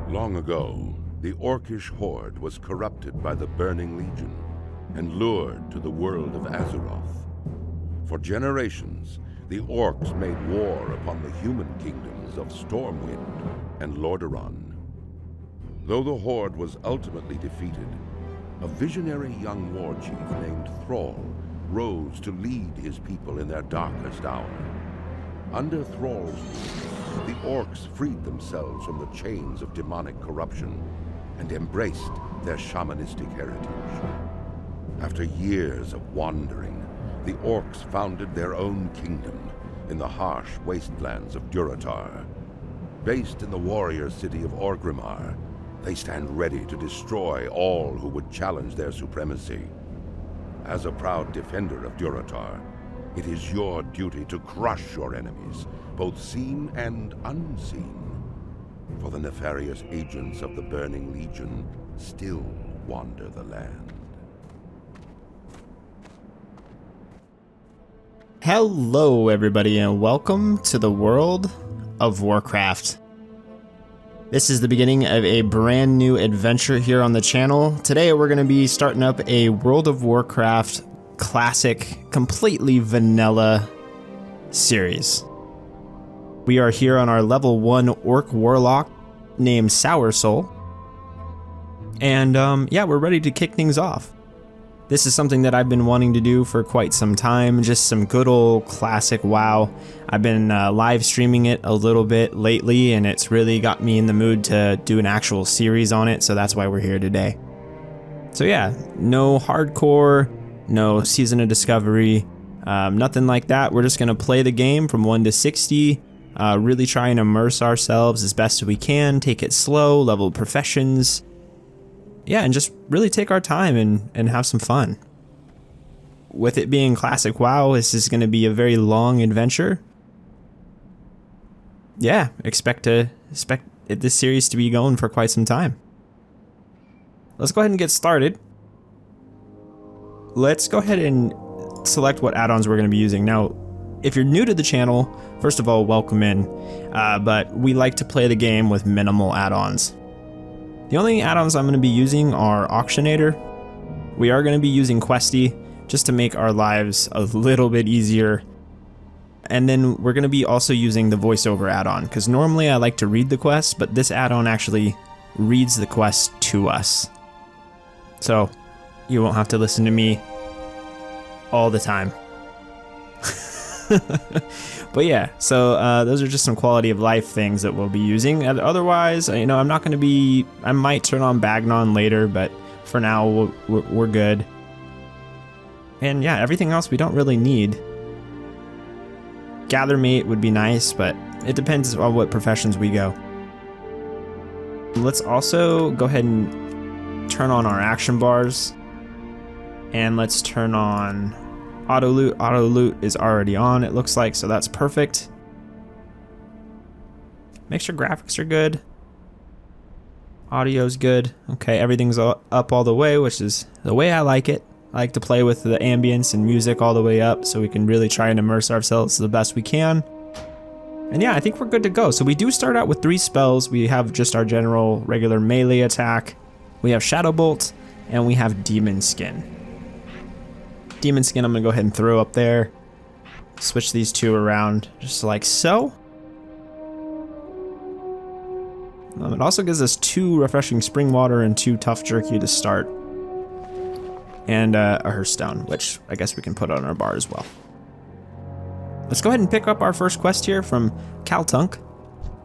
Long ago, the Orcish horde was corrupted by the Burning Legion and lured to the world of Azeroth. For generations, the Orcs made war upon the human kingdoms of Stormwind and Lordaeron. Though the horde was ultimately defeated, a visionary young war chief named Thrall rose to lead his people in their darkest hour. Under Thrall's rule, the Orcs freed themselves from the chains of demonic corruption and embraced their shamanistic heritage. After years of wandering, the Orcs founded their own kingdom in the harsh wastelands of Durotar. Based in the warrior city of Orgrimmar, they stand ready to destroy all who would challenge their supremacy. As a proud defender of Durotar, it is your duty to crush your enemies, both seen and unseen. For the nefarious agents of the Burning Legion still wander the land. Hello everybody and welcome to the World of Warcraft. This is the beginning of a brand new adventure here on the channel. Today we're going to be starting up a World of Warcraft classic, completely vanilla series. We are here on our level 1 Orc Warlock named Soursoul. And yeah, we're ready to kick things off. This is something that I've been wanting to do for quite some time, just some good old classic WoW. I've been live streaming it a little bit lately, and it's really got me in the mood to do an actual series on it, so that's why we're here today. So yeah, no hardcore, no Season of Discovery, nothing like that. We're just going to play the game from 1 to 60, really try and immerse ourselves as best as we can, take it slow, level professions. Yeah, and just really take our time and have some fun. With it being classic WoW, this is going to be a very long adventure. Yeah, expect this series to be going for quite some time. Let's go ahead and get started. Let's go ahead and select what add-ons we're going to be using. Now, if you're new to the channel, first of all, welcome in. But we like to play the game with minimal add-ons. The only add-ons I'm going to be using are Auctionator. We are going to be using Questy just to make our lives a little bit easier. And then we're going to be also using the voiceover add-on, because normally I like to read the quest, but this add-on actually reads the quest to us. So you won't have to listen to me all the time. But yeah, so those are just some quality of life things that we'll be using. Otherwise, I'm not going to be, I might turn on Bagnon later, but for now we're good. And yeah, everything else we don't really need. Gathermate would be nice, but it depends on what professions we go. Let's also go ahead and turn on our action bars. And let's turn on auto loot. Auto loot is already on, it looks like, so that's perfect. Make sure graphics are good. Audio's good. Okay, everything's up all the way, which is the way I like it. I like to play with the ambience and music all the way up so we can really try and immerse ourselves the best we can. And yeah, I think we're good to go. So we do start out with 3 spells. We have just our general regular melee attack. We have Shadow Bolt, and we have Demon Skin. Demon Skin I'm going to go ahead and throw up there. Switch these 2 around just like so. It also gives us 2 Refreshing Spring Water and 2 Tough Jerky to start. And a Hearthstone, which I guess we can put on our bar as well. Let's go ahead and pick up our first quest here from Kaltunk.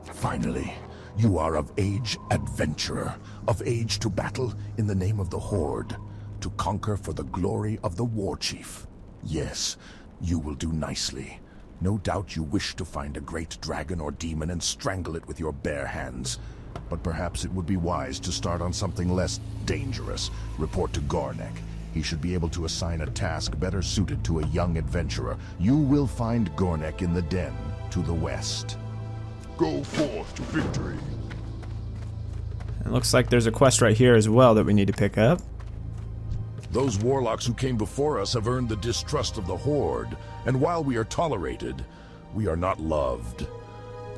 Finally, you are of age, adventurer, of age to battle in the name of the Horde, to conquer for the glory of the War Chief. Yes, you will do nicely. No doubt you wish to find a great dragon or demon and strangle it with your bare hands. But perhaps it would be wise to start on something less dangerous. Report to Gornek. He should be able to assign a task better suited to a young adventurer. You will find Gornek in the den to the west. Go forth to victory. It looks like there's a quest right here as well that we need to pick up. Those warlocks who came before us have earned the distrust of the Horde, and while we are tolerated, we are not loved.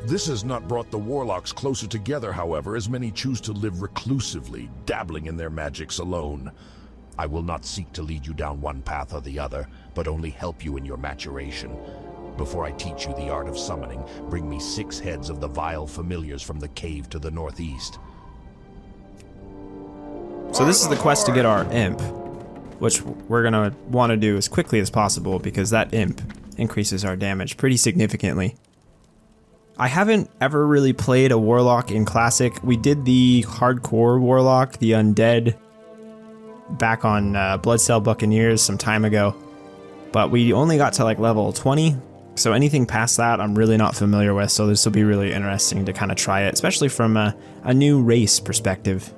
This has not brought the warlocks closer together, however, as many choose to live reclusively, dabbling in their magics alone. I will not seek to lead you down one path or the other, but only help you in your maturation. Before I teach you the art of summoning, bring me 6 heads of the vile familiars from the cave to the northeast. So this is the quest to get our imp, which we're gonna want to do as quickly as possible because that imp increases our damage pretty significantly. I haven't ever really played a warlock in Classic. We did the hardcore warlock, the undead, back on Bloodcell Buccaneers some time ago, but we only got to like level 20. So anything past that, I'm really not familiar with, so this will be really interesting to kind of try it, especially from a new race perspective.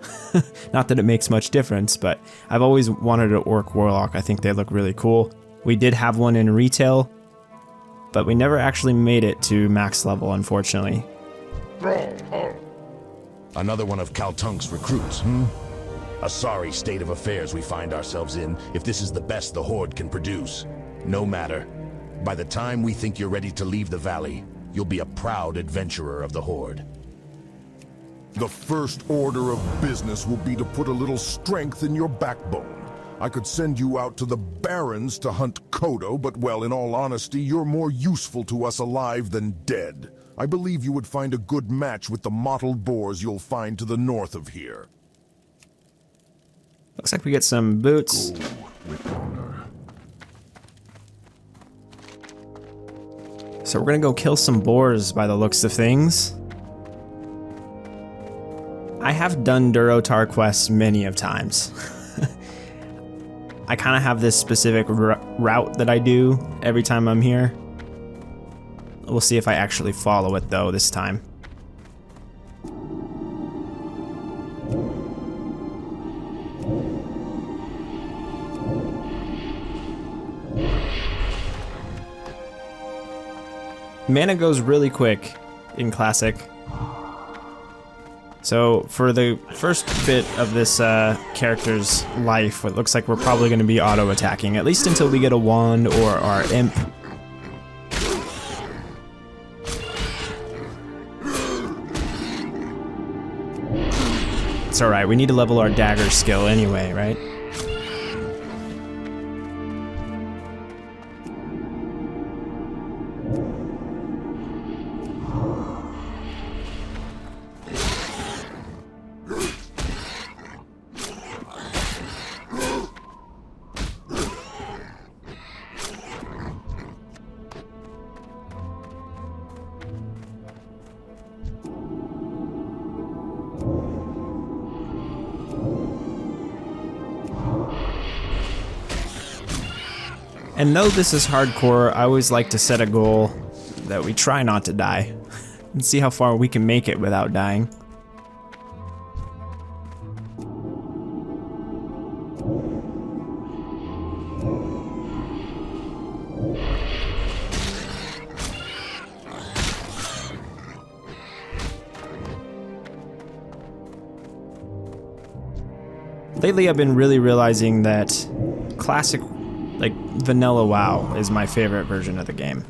Not that it makes much difference, but I've always wanted an Orc Warlock. I think they look really cool. We did have one in retail, but we never actually made it to max level, unfortunately. Another one of Kaltunk's recruits, A sorry state of affairs we find ourselves in, if this is the best the Horde can produce. No matter. By the time we think you're ready to leave the valley, you'll be a proud adventurer of the Horde. The first order of business will be to put a little strength in your backbone. I could send you out to the Barrens to hunt Kodo, but well, in all honesty, you're more useful to us alive than dead. I believe you would find a good match with the mottled boars you'll find to the north of here. Looks like we get some boots. Go with honor. So we're gonna go kill some boars by the looks of things. I have done Durotar quests many of times. I kind of have this specific route that I do every time I'm here. We'll see if I actually follow it though this time. Mana goes really quick in Classic. So for the first bit of this character's life, it looks like we're probably going to be auto-attacking, at least until we get a wand or our imp. It's alright, we need to level our dagger skill anyway, right? And though this is hardcore, I always like to set a goal that we try not to die and see how far we can make it without dying. Lately I've been really realizing that Classic, like vanilla WoW, is my favorite version of the game.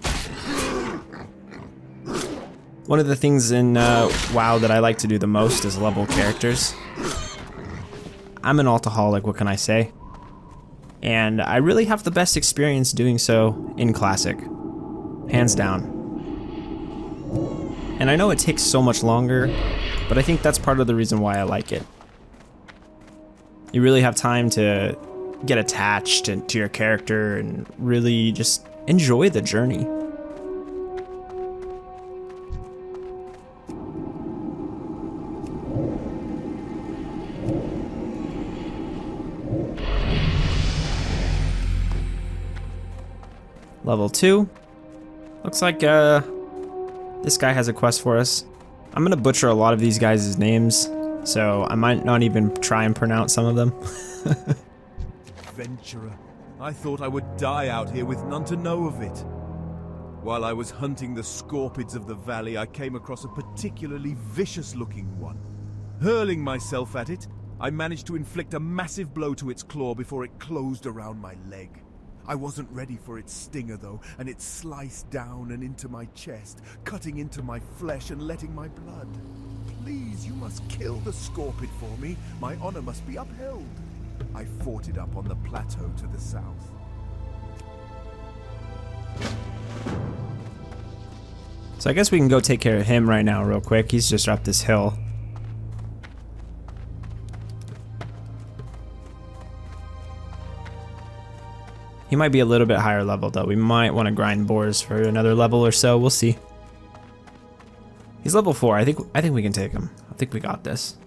One of the things in WoW that I like to do the most is level characters. I'm an altaholic, what can I say? And I really have the best experience doing so in Classic. Hands down. And I know it takes so much longer, but I think that's part of the reason why I like it. You really have time to get attached to your character and really just enjoy the journey. Level 2. Looks like this guy has a quest for us. I'm gonna butcher a lot of these guys' names, so I might not even try and pronounce some of them. Adventurer, I thought I would die out here with none to know of it. While I was hunting the scorpids of the valley, I came across a particularly vicious-looking one. Hurling myself at it, I managed to inflict a massive blow to its claw before it closed around my leg. I wasn't ready for its stinger though, and it sliced down and into my chest, cutting into my flesh and letting my blood. Please, you must kill the scorpid for me. My honor must be upheld. I fought it up on the plateau to the south. So I guess we can go take care of him right now real quick. He's just up this hill. He might be a little bit higher level though. We might want to grind boars for another level or so. We'll see. He's level 4. I think we can take him. I think we got this.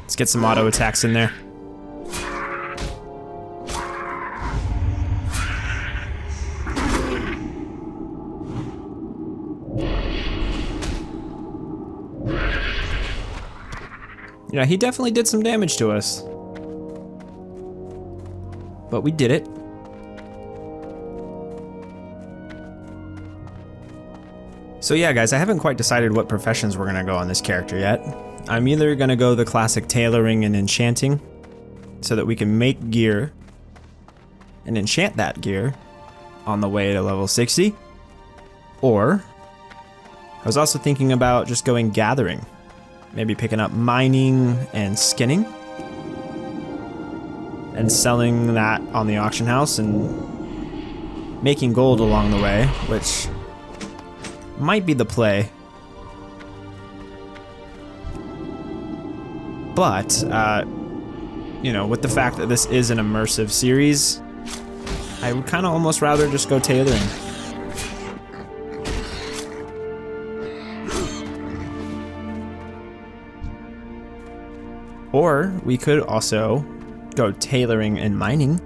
Let's get some auto attacks in there. Yeah, he definitely did some damage to us. But we did it. So yeah, guys, I haven't quite decided what professions we're gonna go on this character yet. I'm either gonna go the classic tailoring and enchanting, so that we can make gear and enchant that gear on the way to level 60, or I was also thinking about just going gathering. Maybe picking up mining and skinning and selling that on the auction house and making gold along the way, which might be the play. But, you know, with the fact that this is an immersive series, I would kind of almost rather just go tailoring. Or we could also go tailoring and mining,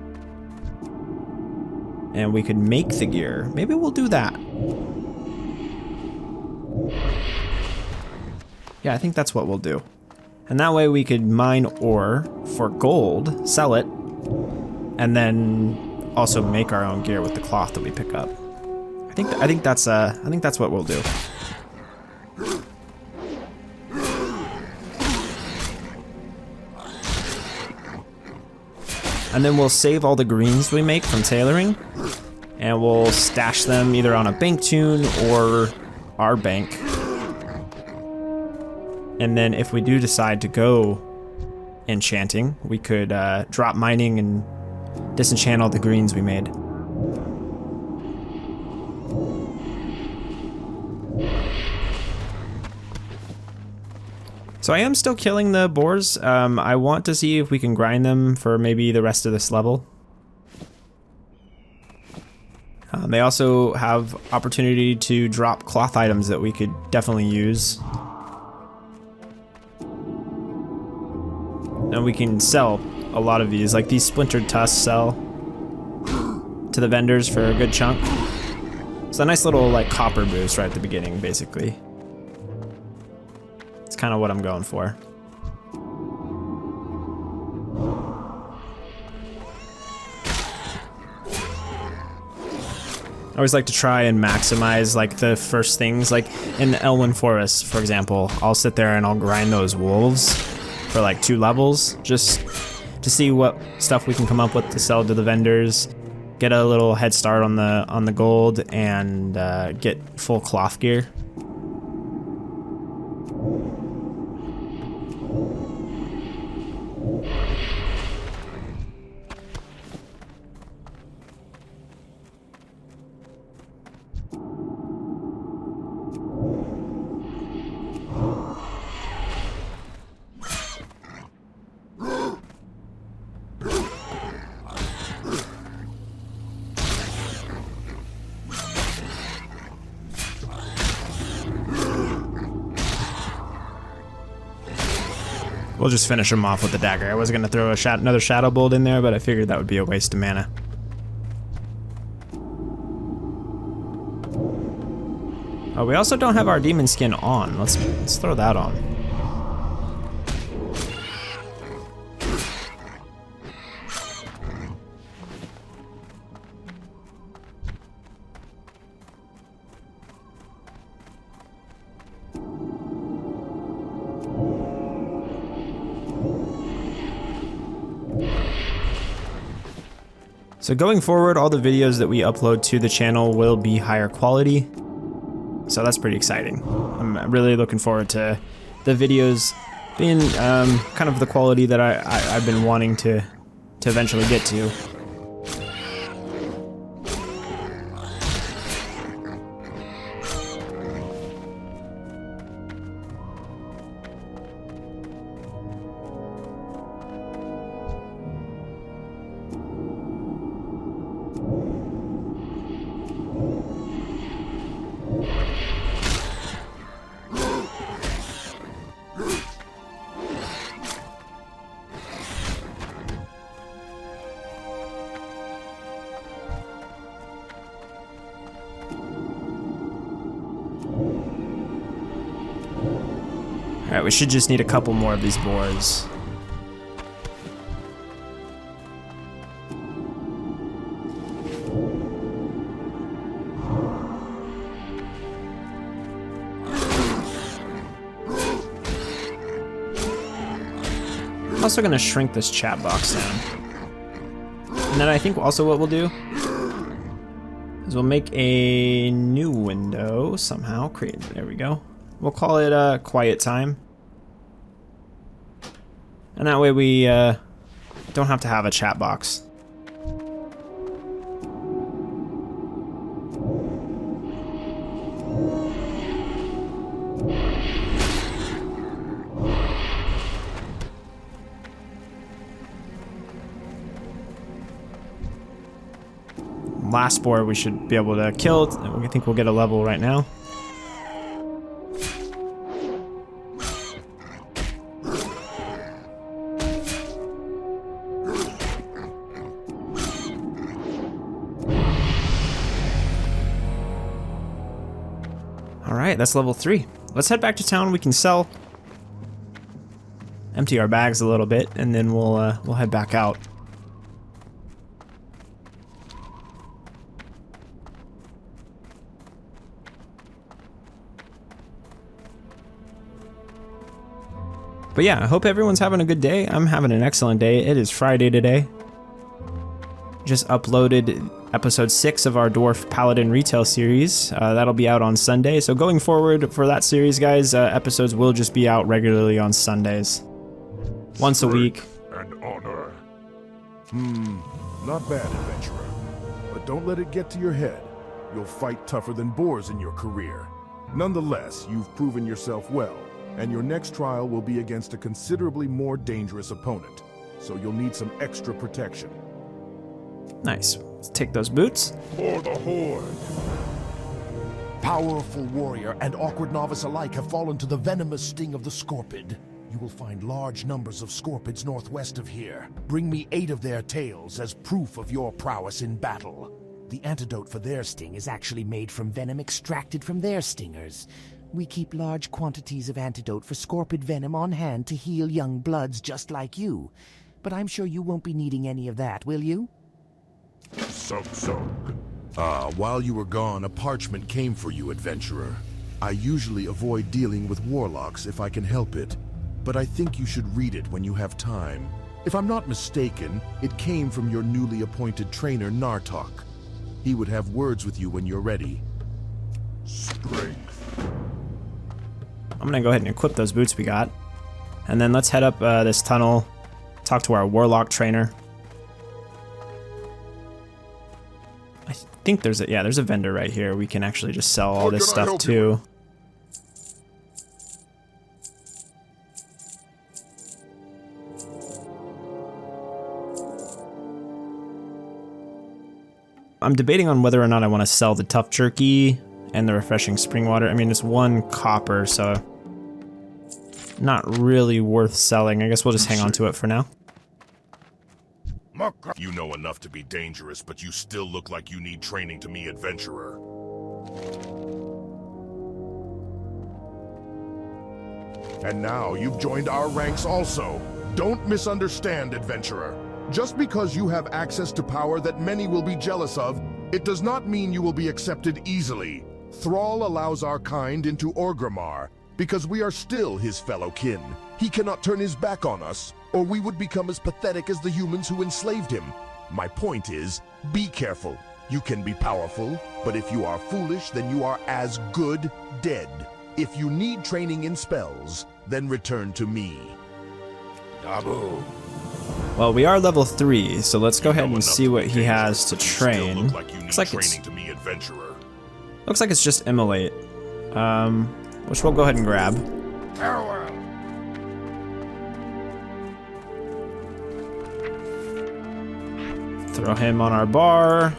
and we could make the gear. Maybe we'll do that. Yeah, I think that's what we'll do. And that way we could mine ore for gold, sell it, and then also make our own gear with the cloth that we pick up. I think that's what we'll do. And then we'll save all the greens we make from tailoring, and we'll stash them either on a bank tune or our bank. And then if we do decide to go enchanting, we could drop mining and disenchant all the greens we made. So I am still killing the boars. I want to see if we can grind them for maybe the rest of this level. They also have opportunity to drop cloth items that we could definitely use. And we can sell a lot of these, like these splintered tusks sell to the vendors for a good chunk. It's a nice little like copper boost right at the beginning, basically. It's kind of what I'm going for. I always like to try and maximize like the first things, like in the Elwyn Forest, for example. I'll sit there and I'll grind those wolves for like 2 levels just to see what stuff we can come up with to sell to the vendors, get a little head start on the gold, and get full cloth gear. We'll just finish him off with the dagger. I was going to throw another shadow bolt in there, but I figured that would be a waste of mana. Oh, we also don't have our demon skin on. Let's throw that on. So going forward, all the videos that we upload to the channel will be higher quality. So that's pretty exciting. I'm really looking forward to the videos being kind of the quality that I've been wanting to eventually get to. Alright, we should just need a couple more of these boars. I'm also going to shrink this chat box down. And then I think also what we'll do is we'll make a new window somehow. There we go. We'll call it quiet time. And that way we don't have to have a chat box. Last boar we should be able to kill. I think we'll get a level right now. Alright, that's level 3. Let's head back to town. We can sell, empty our bags a little bit, and then we'll head back out. But yeah, I hope everyone's having a good day. I'm having an excellent day. It is Friday today. Just uploaded episode 6 of our Dwarf Paladin retail series. That'll be out on Sunday. So going forward for that series, guys, episodes will just be out regularly on Sundays. Once a week. And honor. Not bad, adventurer. But don't let it get to your head. You'll fight tougher than boars in your career. Nonetheless, you've proven yourself well, and your next trial will be against a considerably more dangerous opponent. So you'll need some extra protection. Nice. Let's take those boots. For the Horde! Powerful warrior and awkward novice alike have fallen to the venomous sting of the Scorpid. You will find large numbers of Scorpids northwest of here. Bring me 8 of their tails as proof of your prowess in battle. The antidote for their sting is actually made from venom extracted from their stingers. We keep large quantities of antidote for Scorpid venom on hand to heal young bloods just like you. But I'm sure you won't be needing any of that, will you? While you were gone, a parchment came for you, adventurer. I usually avoid dealing with warlocks if I can help it, but I think you should read it when you have time. If I'm not mistaken, it came from your newly appointed trainer, Nartok. He would have words with you when you're ready. Strength. I'm gonna go ahead and equip those boots we got. And then let's head up this tunnel, talk to our Warlock trainer. I think there's a vendor right here. We can actually just sell all this stuff too. I'm debating on whether or not I want to sell the tough jerky and the refreshing spring water. I mean, it's 1 copper, so not really worth selling. I guess we'll just hang on to it for now. You know enough to be dangerous, but you still look like you need training to me, adventurer. And now you've joined our ranks also. Don't misunderstand, adventurer. Just because you have access to power that many will be jealous of, it does not mean you will be accepted easily. Thrall allows our kind into Orgrimmar, because we are still his fellow kin. He cannot turn his back on us, or we would become as pathetic as the humans who enslaved him. My point is, be careful. You can be powerful, but if you are foolish, then you are as good dead. If you need training in spells, then return to me. Abu. Well, we are level 3, so let's go ahead and see what he has to train. Looks like it's to me, adventurer. looks like it's just immolate, which we'll go ahead and grab. Farewell. Throw him on our bar.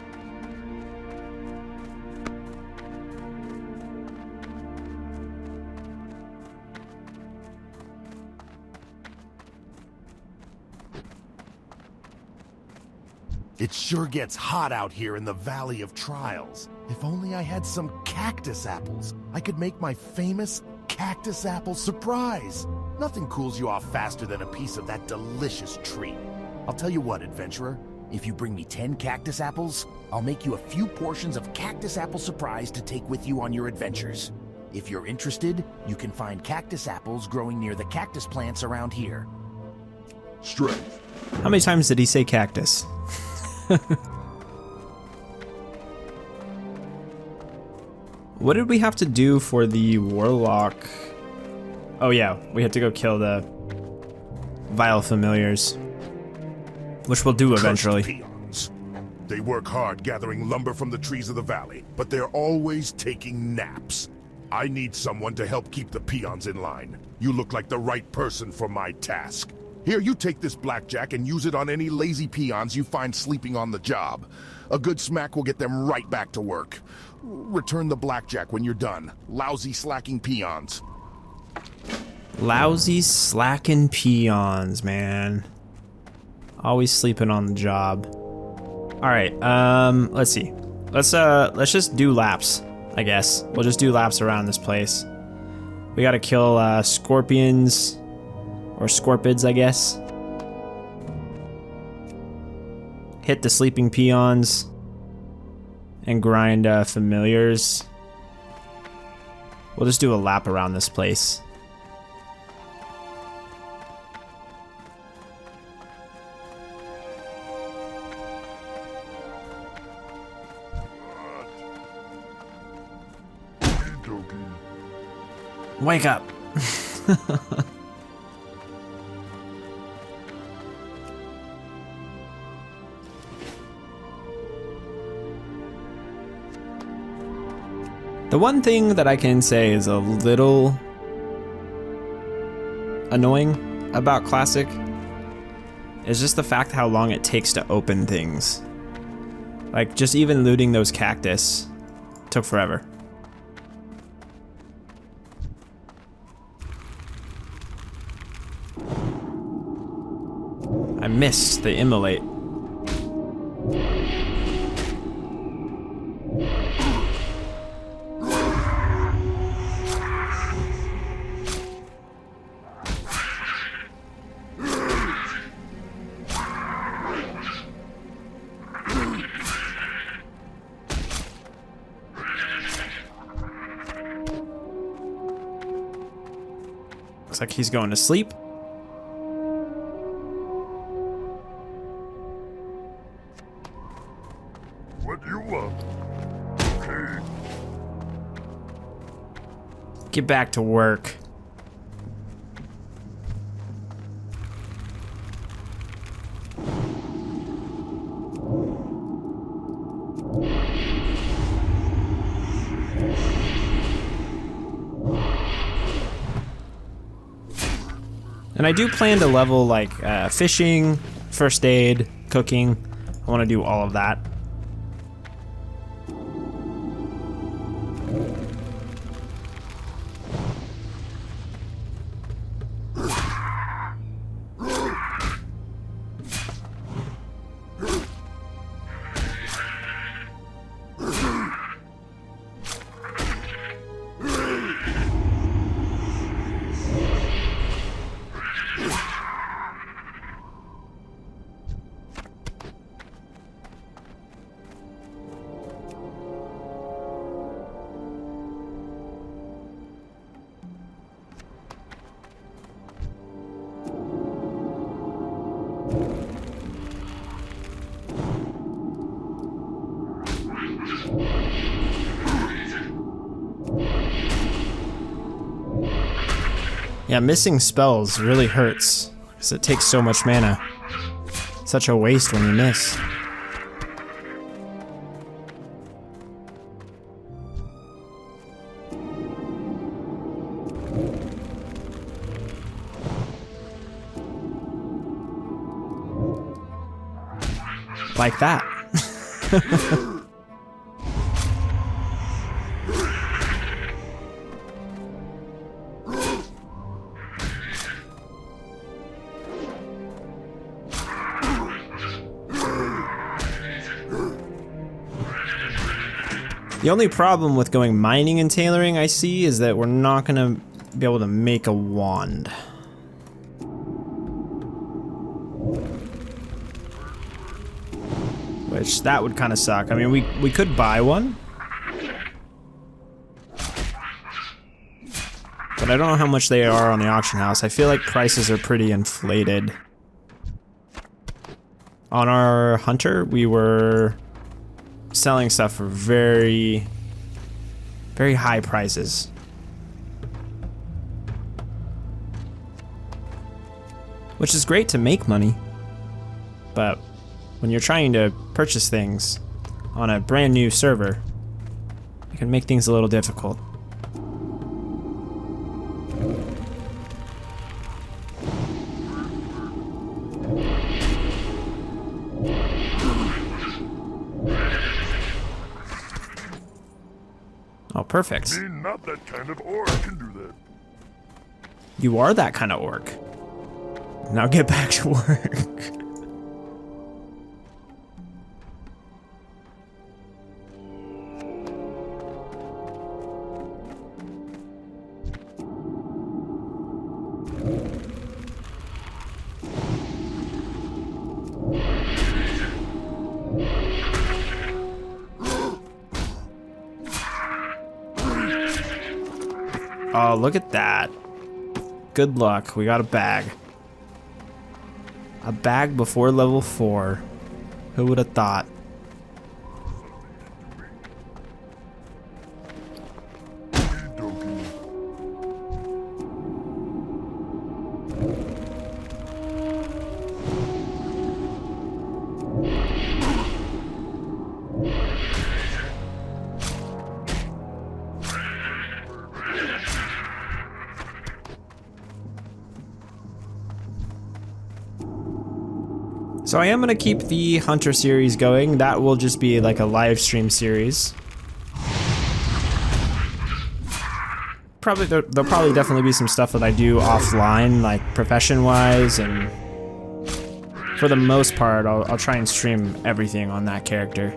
It sure gets hot out here in the Valley of Trials. If only I had some cactus apples, I could make my famous cactus apple surprise. Nothing cools you off faster than a piece of that delicious treat. I'll tell you what, adventurer. If you bring me 10 cactus apples, I'll make you a few portions of cactus apple surprise to take with you on your adventures. If you're interested, you can find cactus apples growing near the cactus plants around here. Strength. How many times did he say cactus? What did we have to do for the warlock? Oh yeah, we had to go kill the vile familiars, which we'll do eventually. Cursed peons. They work hard gathering lumber from the trees of the valley, but they're always taking naps. I need someone to help keep the peons in line. You look like the right person for my task. Here, you take this blackjack and use it on any lazy peons you find sleeping on the job. A good smack will get them right back to work. Return the blackjack when you're done. Lousy slacking peons. Lousy slacking peons, man. Always sleeping on the job. All right, let's see. Let's just do laps, I guess. We'll just do laps around this place. We gotta kill scorpions. Or scorpids, I guess. Hit the sleeping peons. And grind familiars. We'll just do a lap around this place. Wake up! The one thing that I can say is a little annoying about Classic is just the fact how long it takes to open things. Like, just even looting those cactus took forever. I missed the immolate. Looks like he's going to sleep. What do you want? Okay. Get back to work. And I do plan to level like fishing, first aid, cooking. I want to do all of that. Yeah, missing spells really hurts, because it takes so much mana. Such a waste when you miss. Like that. The only problem with going mining and tailoring I see is that we're not gonna be able to make a wand. Which, that would kind of suck. I mean, we could buy one. But I don't know how much they are on the auction house. I feel like prices are pretty inflated. On our hunter, we were selling stuff for very, very high prices. Which is great to make money. But when you're trying to purchase things on a brand new server, it can make things a little difficult. Oh, perfect. Me, not that kind of orc can do that. You are that kind of orc. Now get back to work. Oh, look at that. Good luck. We got a bag. A bag before level 4. Who would have thought? So I am going to keep the Hunter series going. That will just be like a live stream series. There'll probably definitely be some stuff that I do offline, like profession-wise, and for the most part, I'll try and stream everything on that character.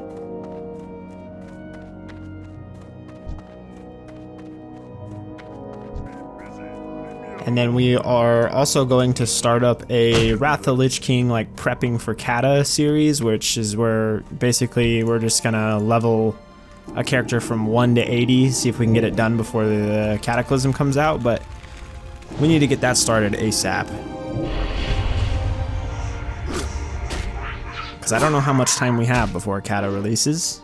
And then we are also going to start up a Wrath of the Lich King, like prepping for Kata series, which is where basically we're just gonna level a character from 1 to 80, see if we can get it done before the Cataclysm comes out, but we need to get that started ASAP. Because I don't know how much time we have before Kata releases.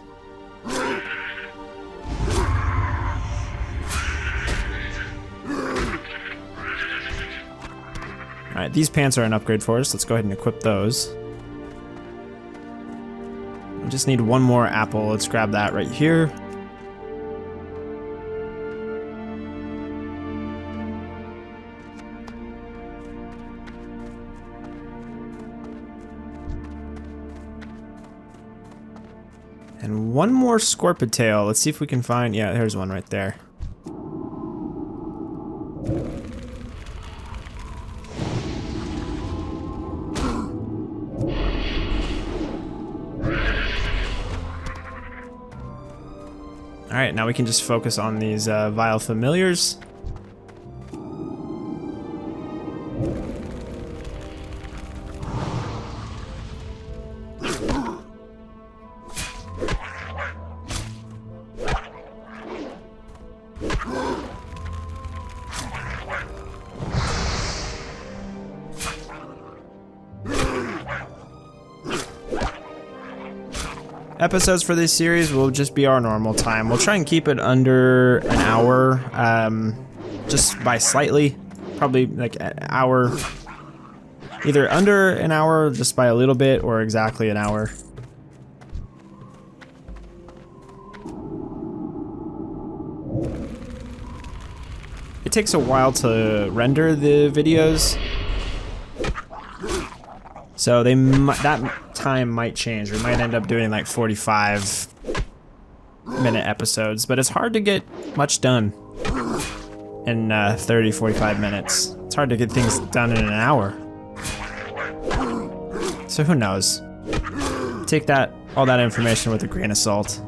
Alright, these pants are an upgrade for us. Let's go ahead and equip those. We just need one more apple. Let's grab that right here. And one more Scorpid Tail. Let's see if we can find... Yeah, there's one right there. Alright, now we can just focus on these vile familiars. Episodes for this series will just be our normal time. We'll try and keep it under an hour, just by slightly. probably like an hour, either under an hour just by a little bit or exactly an hour. It takes a while to render the videos, so that time might change. We might end up doing like 45-minute episodes, but it's hard to get much done in 30-45 minutes. It's hard to get things done in an hour. So who knows? Take all that information with a grain of salt.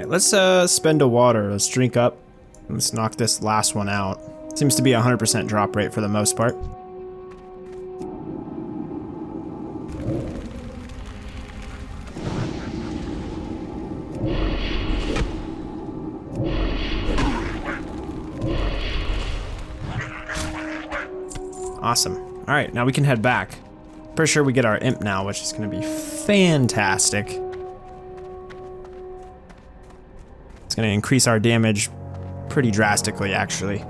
Let's spend a water. Let's drink up. Let's knock this last one out. Seems to be 100% drop rate for the most part. Awesome. All right, now we can head back. Pretty sure we get our imp now, which is going to be fantastic. It's going to increase our damage pretty drastically, actually.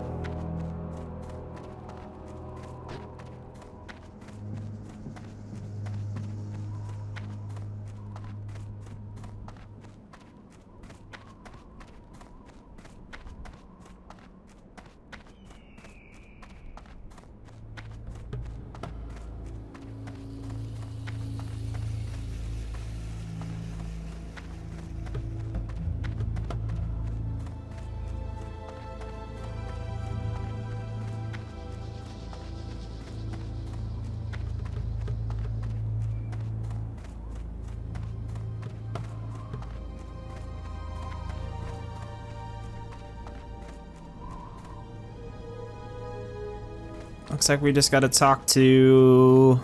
Looks like we just got to talk to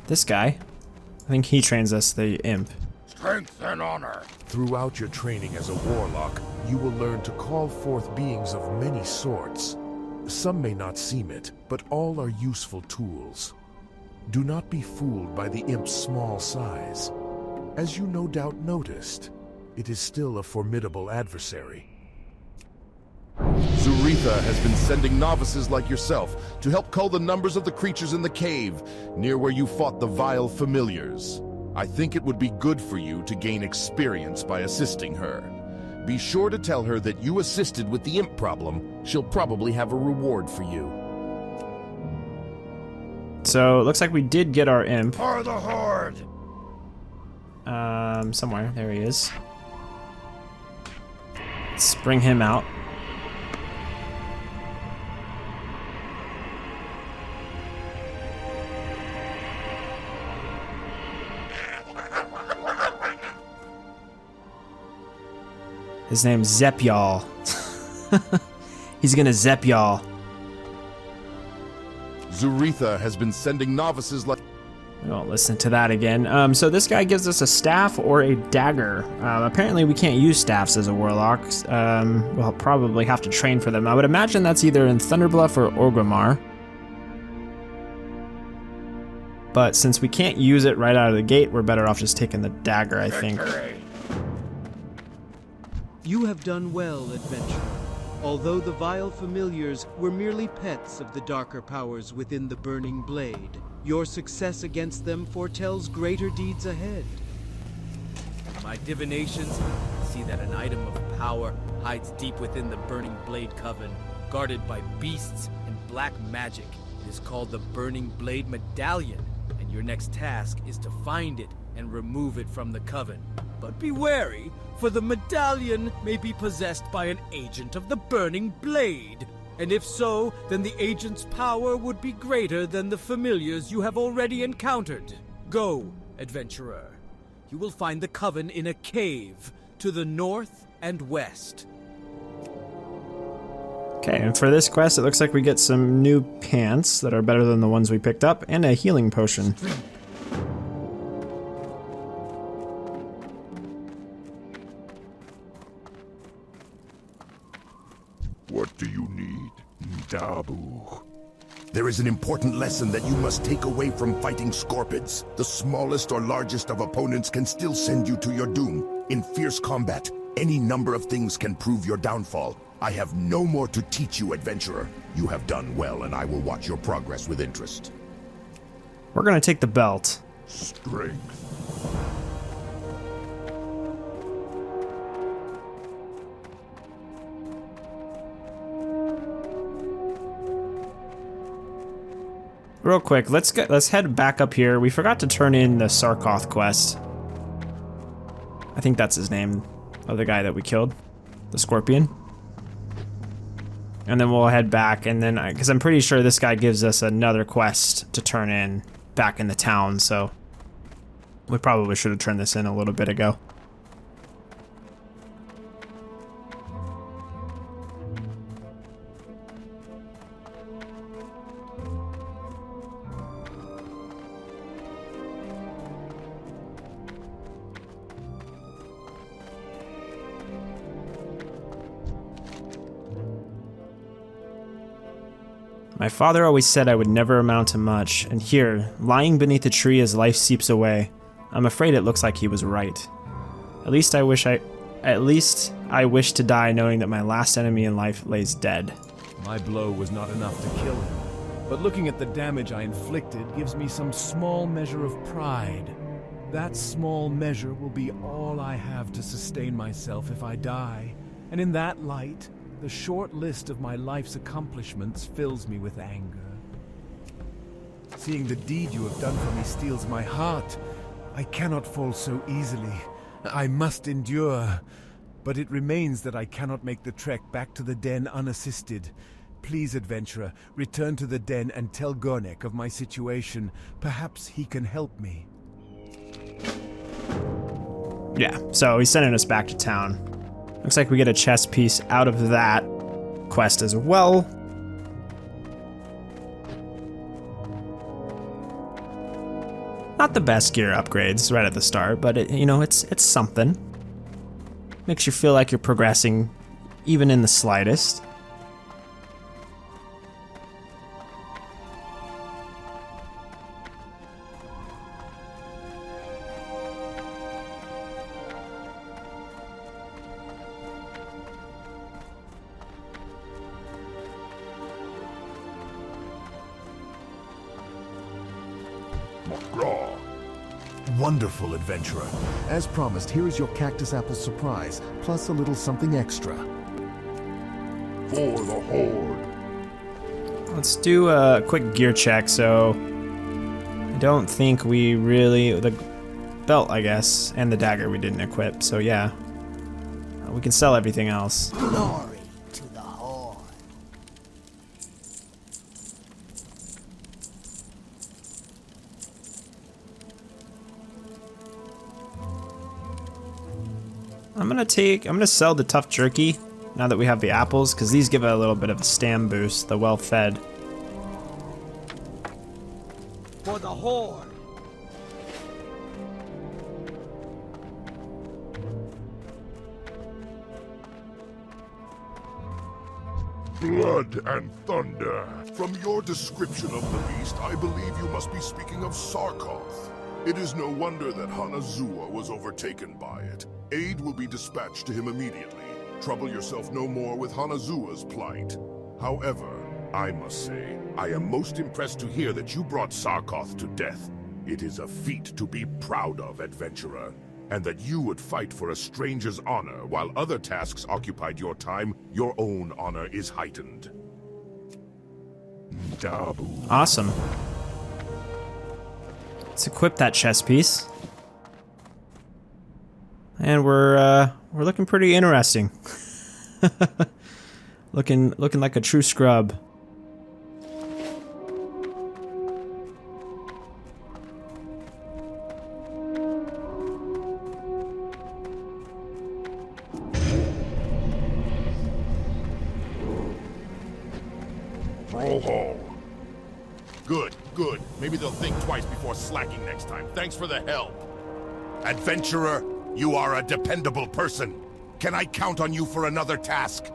this guy. I think he trains us, the imp. Strength and honor. Throughout your training as a warlock, you will learn to call forth beings of many sorts. Some may not seem it, but all are useful tools. Do not be fooled by the imp's small size. As you no doubt noticed, it is still a formidable adversary. Zoretha has been sending novices like yourself to help cull the numbers of the creatures in the cave, near where you fought the vile familiars. I think it would be good for you to gain experience by assisting her. Be sure to tell her that you assisted with the imp problem. She'll probably have a reward for you. So, it looks like we did get our imp. For the Horde! Somewhere. There he is. Let's bring him out. His name's Zep y'all. He's gonna zep y'all. Zoretha has been sending novices like... We won't listen to that again. So this guy gives us a staff or a dagger. Apparently we can't use staffs as a warlock. We'll probably have to train for them. I would imagine that's either in Thunderbluff or Orgrimmar. But since we can't use it right out of the gate, we're better off just taking the dagger, I think. You have done well, adventurer. Although the vile familiars were merely pets of the darker powers within the Burning Blade, your success against them foretells greater deeds ahead. My divinations see that an item of power hides deep within the Burning Blade Coven, guarded by beasts and black magic. It is called the Burning Blade Medallion, and your next task is to find it and remove it from the Coven. But be wary, for the medallion may be possessed by an agent of the Burning Blade. And if so, then the agent's power would be greater than the familiars you have already encountered. Go, adventurer. You will find the Coven in a cave to the north and west. Okay, and for this quest, it looks like we get some new pants that are better than the ones we picked up, and a healing potion. What do you need, Dabu? There is an important lesson that you must take away from fighting Scorpids. The smallest or largest of opponents can still send you to your doom. In fierce combat, any number of things can prove your downfall. I have no more to teach you, adventurer. You have done well, and I will watch your progress with interest. We're gonna take the belt. Strength. Real quick, let's head back up here. We forgot to turn in the Sarkoth quest. I think that's his name, of the guy that we killed, the Scorpion. And then we'll head back, and then, because I'm pretty sure this guy gives us another quest to turn in back in the town, so we probably should have turned this in a little bit ago. My father always said I would never amount to much, and here, lying beneath a tree as life seeps away, I'm afraid it looks like he was right. At least I wish to die knowing that my last enemy in life lays dead. My blow was not enough to kill him, but looking at the damage I inflicted gives me some small measure of pride. That small measure will be all I have to sustain myself if I die, and in that light, the short list of my life's accomplishments fills me with anger. Seeing the deed you have done for me steals my heart. I cannot fall so easily. I must endure. But it remains that I cannot make the trek back to the den unassisted. Please, adventurer, return to the den and tell Gornek of my situation. Perhaps he can help me. Yeah, so he's sending us back to town. Looks like we get a chess piece out of that quest as well. Not the best gear upgrades right at the start, but it's something. Makes you feel like you're progressing, even in the slightest. Wonderful, adventurer. As promised, here is your cactus apple surprise, plus a little something extra. For the Horde. Let's do a quick gear check. So I don't think we really... The belt, I guess, and the dagger we didn't equip. So yeah, we can sell everything else. Glory to the Horde. I'm gonna sell the tough jerky now that we have the apples, because these give it a little bit of a stam boost, the well-fed. For the Horde. Blood and thunder. From your description of the beast, I believe you must be speaking of Sarkoth. It is no wonder that Hanazua was overtaken by it. Aid will be dispatched to him immediately. Trouble yourself no more with Hanazua's plight. However, I must say, I am most impressed to hear that you brought Sarkoth to death. It is a feat to be proud of, adventurer. and that you would fight for a stranger's honor while other tasks occupied your time, your own honor is heightened. Dabu. Awesome. Let's equip that chest piece. And we're looking pretty interesting. looking like a true scrub. Good, good. Maybe they'll think twice before slacking next time. Thanks for the help. Adventurer, you are a dependable person. Can I count on you for another task?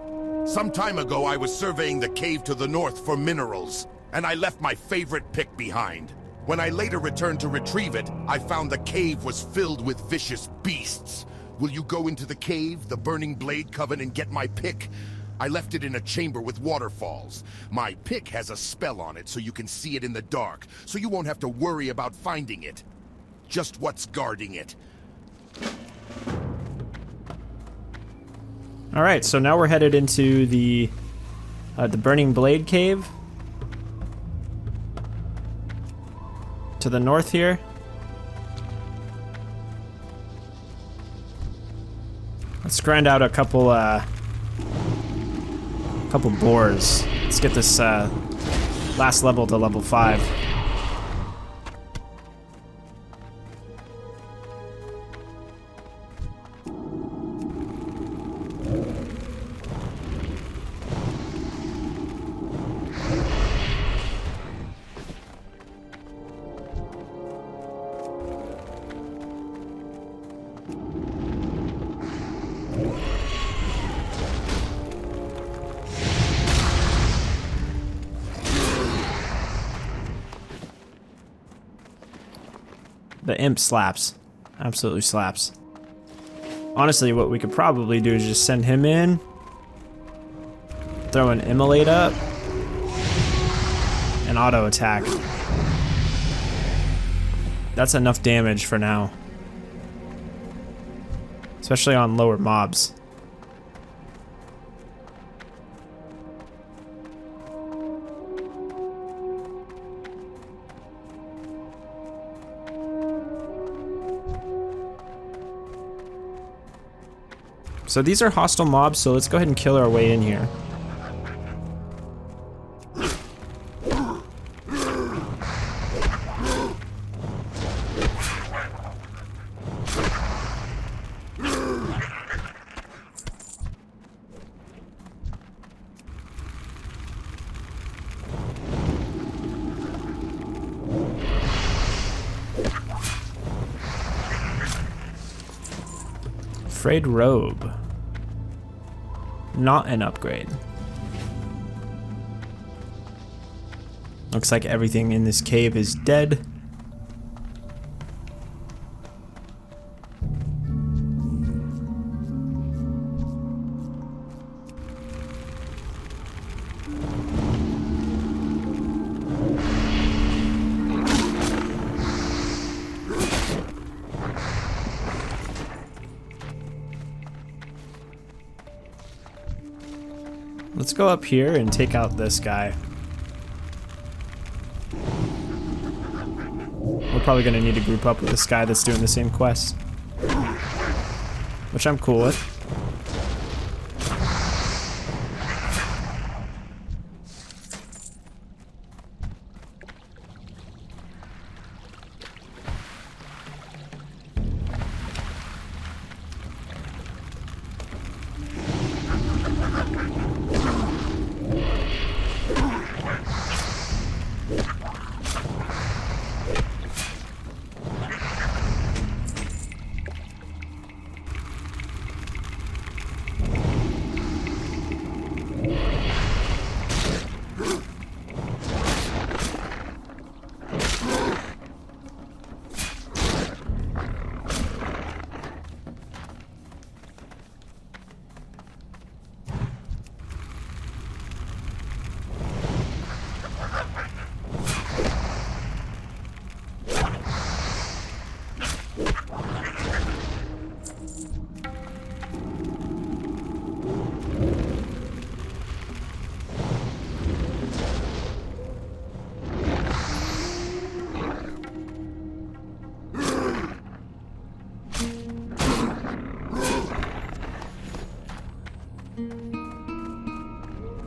Some time ago, I was surveying the cave to the north for minerals, and I left my favorite pick behind. When I later returned to retrieve it, I found the cave was filled with vicious beasts. Will you go into the cave, the Burning Blade Coven, and get my pick? I left it in a chamber with waterfalls. My pick has a spell on it so you can see it in the dark, so you won't have to worry about finding it. Just what's guarding it. Alright, so now we're headed into the Burning Blade Cave. To the north here. Let's grind out a couple boars. Let's get this last level to level 5. The imp slaps. Absolutely slaps. Honestly, what we could probably do is just send him in. Throw an immolate up. And auto attack. That's enough damage for now. Especially on lower mobs. So these are hostile mobs, so let's go ahead and kill our way in here. Frayed robe. Not an upgrade. Looks like everything in this cave is dead. Let's go up here and take out this guy. We're probably going to need to group up with this guy that's doing the same quest. Which I'm cool with.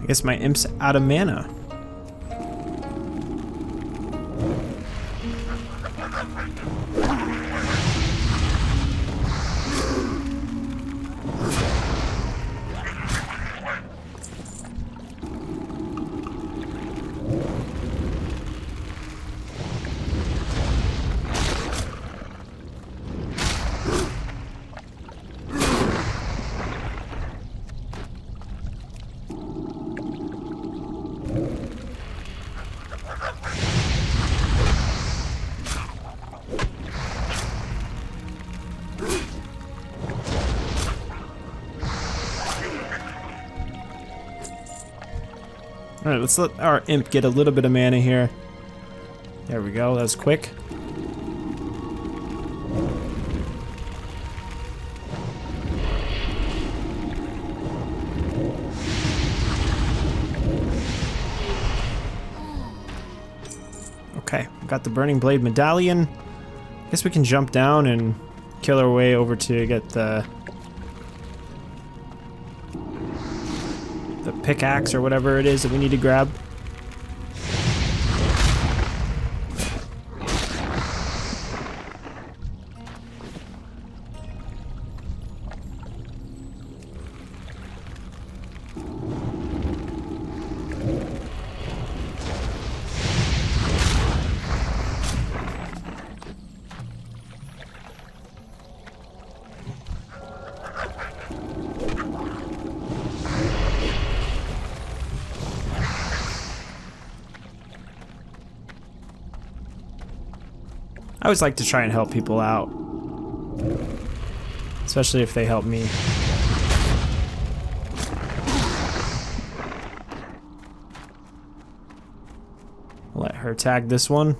I guess my imp's out of mana. Alright, let's let our imp get a little bit of mana here. There we go, that was quick. Okay, got the Burning Blade Medallion. Guess we can jump down and kill our way over to get the pickaxe or whatever it is that we need to grab. I always like to try and help people out, especially if they help me. Let her tag this one.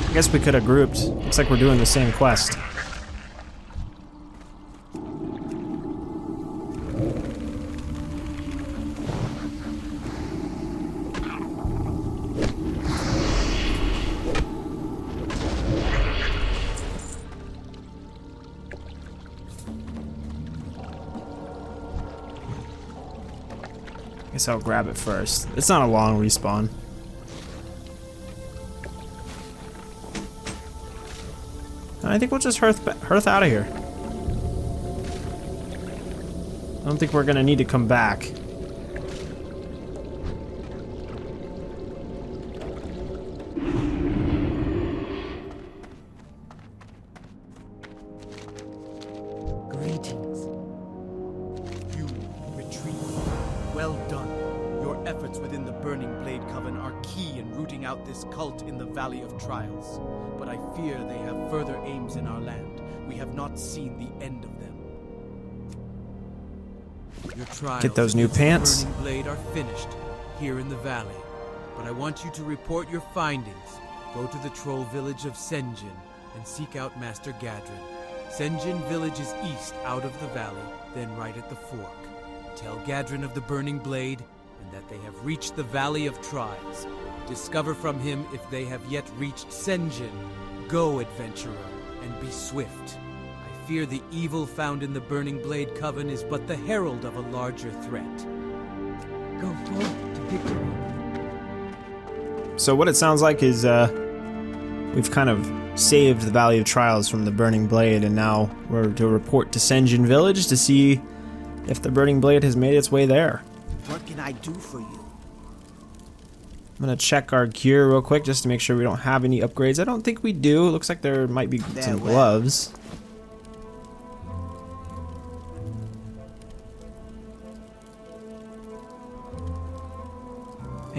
I guess we could have grouped. Looks like we're doing the same quest. Guess I'll grab it first. It's not a long respawn. I think we'll just hearth out of here. I don't think we're gonna need to come back. Greetings. You retreat. Well done. Your efforts within the Burning Blade Coven are key in rooting out this cult in the Valley of Trials. But I fear they have further aims in our land. We have not seen the end of them. Your trials Get those new against the pants. Burning Blade are finished here in the valley. But I want you to report your findings. Go to the troll village of Sen'jin and seek out Master Gadrin. Sen'jin village is east out of the valley, then right at the fork. Tell Gadrin of the Burning Blade and that they have reached the Valley of Trials. Discover from him if they have yet reached Sen'jin. Go, adventurer, and be swift. I fear the evil found in the Burning Blade Coven is but the herald of a larger threat. Go forth to victory. So what it sounds like is we've kind of saved the Valley of Trials from the Burning Blade, and now we're to report to Sen'jin village to see if the Burning Blade has made its way there. What can I do for you? I'm gonna check our gear real quick just to make sure we don't have any upgrades. I don't think we do. It looks like there might be some gloves.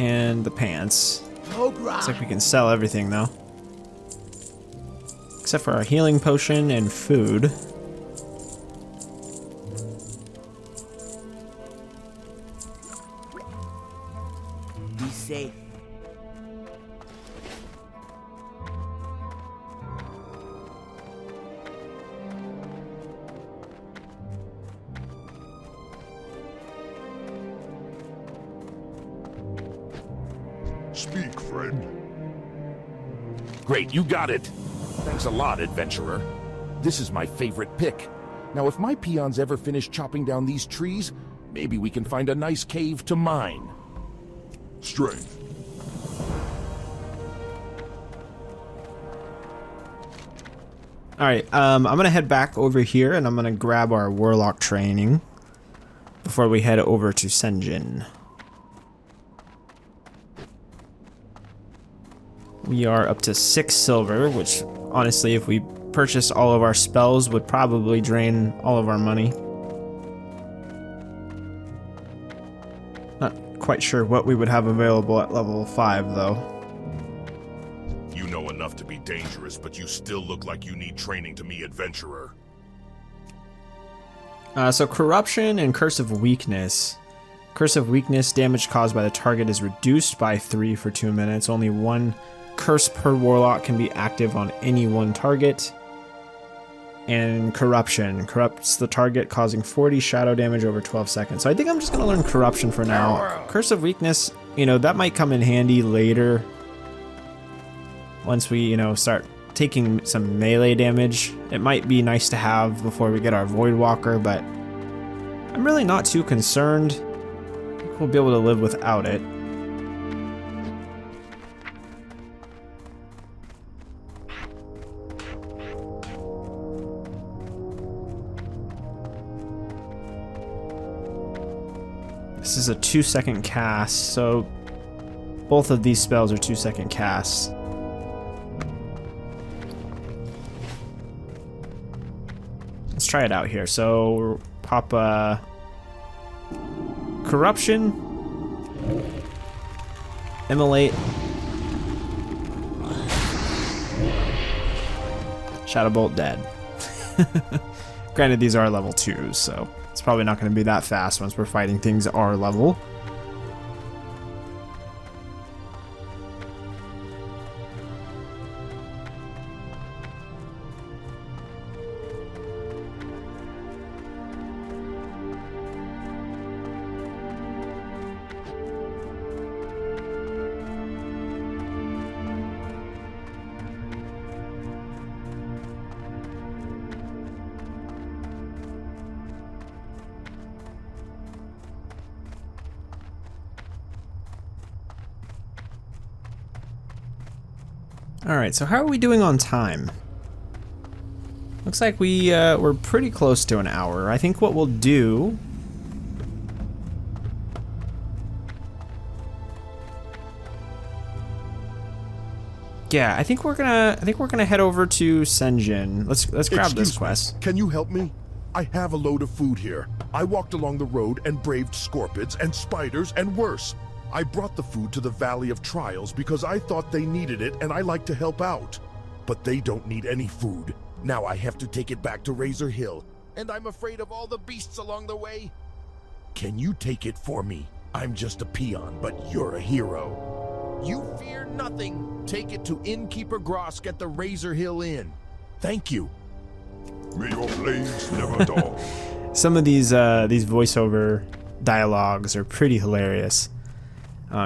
and the pants. Looks like we can sell everything though. Except for our healing potion and food. Be safe. Speak, friend. Great, you got it. Thanks a lot, adventurer. This is my favorite pick. Now, if my peons ever finish chopping down these trees, maybe we can find a nice cave to mine. Strength. Alright, I'm gonna head back over here and I'm gonna grab our Warlock training before we head over to Sen'jin. We are up to 6 silver, which honestly, if we purchase all of our spells, would probably drain all of our money. Not quite sure what we would have available at level 5, though. You know enough to be dangerous, but you still look like you need training to me, adventurer. So Corruption and Curse of Weakness. Curse of Weakness, damage caused by the target is reduced by 3 for 2 minutes. Only 1 curse per warlock can be active on any one target. And Corruption corrupts the target, causing 40 shadow damage over 12 seconds. So I think I'm just going to learn Corruption for now. Curse of Weakness, you know, that might come in handy later. Once we, you know, start taking some melee damage. It might be nice to have before we get our Voidwalker, but I'm really not too concerned. I think we'll be able to live without it. This is a 2-second cast, so both of these spells are 2-second casts. Let's try it out here. So pop Corruption, Immolate, Shadowbolt dead. Granted, these are level 2s, so it's probably not going to be that fast once we're fighting things our level. Alright, so how are we doing on time? Looks like we're pretty close to an hour. I think what we'll do... Yeah, I think we're gonna head over to Sen'jin. Let's grab this quest. Can you help me? I have a load of food here. I walked along the road and braved scorpids and spiders and worse. I brought the food to the Valley of Trials because I thought they needed it and I like to help out. But they don't need any food. Now I have to take it back to Razor Hill, and I'm afraid of all the beasts along the way. Can you take it for me? I'm just a peon, but you're a hero. You fear nothing. Take it to Innkeeper Grosk at the Razor Hill Inn. Thank you. May your blades never dull. Some of these voiceover dialogues are pretty hilarious.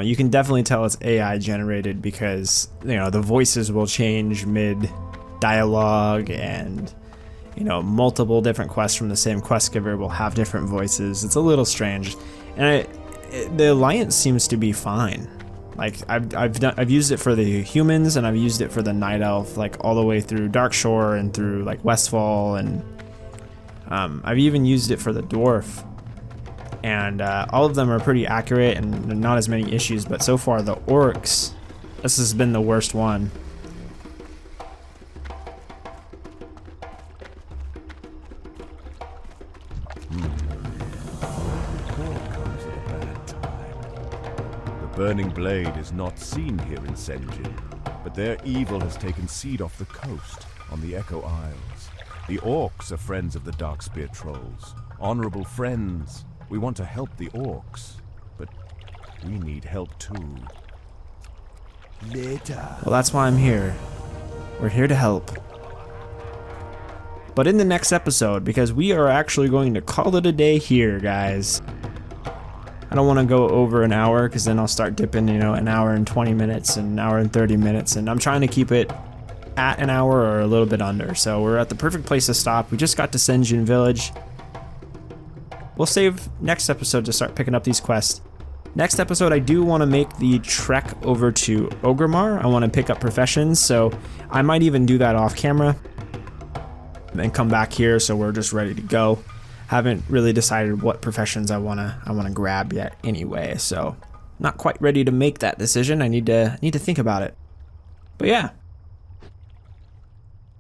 You can definitely tell it's AI generated because, you know, the voices will change mid dialogue, and, you know, multiple different quests from the same quest giver will have different voices. It's a little strange, and the alliance seems to be fine. Like I've used it for the humans, and I've used it for the night elf, like all the way through Darkshore and through like Westfall, and I've even used it for the dwarf. And all of them are pretty accurate and not as many issues, but so far the orcs, this has been the worst one. The Burning Blade is not seen here in Sen'jin, but their evil has taken seed off the coast, on the Echo Isles. The Orcs are friends of the Darkspear Trolls. Honorable friends. We want to help the Orcs, but we need help too. Later. Well, that's why I'm here. We're here to help. But in the next episode, because we are actually going to call it a day here, guys. I don't want to go over an hour because then I'll start dipping, an hour and 20 minutes and an hour and 30 minutes. And I'm trying to keep it at an hour or a little bit under. So we're at the perfect place to stop. We just got to Sen'jin Village. We'll save next episode to start picking up these quests. Next episode, I do want to make the trek over to Orgrimmar. I want to pick up professions, so I might even do that off camera and come back here so we're just ready to go. Haven't really decided what professions I wanna grab yet anyway, so not quite ready to make that decision. I need to think about it. But yeah,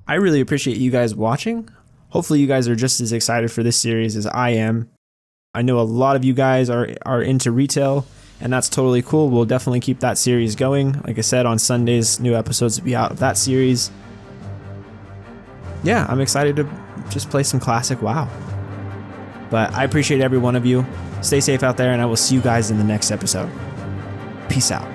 I really appreciate you guys watching. Hopefully you guys are just as excited for this series as I am. I know a lot of you guys are into retail, and that's totally cool. We'll definitely keep that series going. Like I said, on Sundays, new episodes will be out of that series. Yeah, I'm excited to just play some classic WoW. But I appreciate every one of you. Stay safe out there, and I will see you guys in the next episode. Peace out.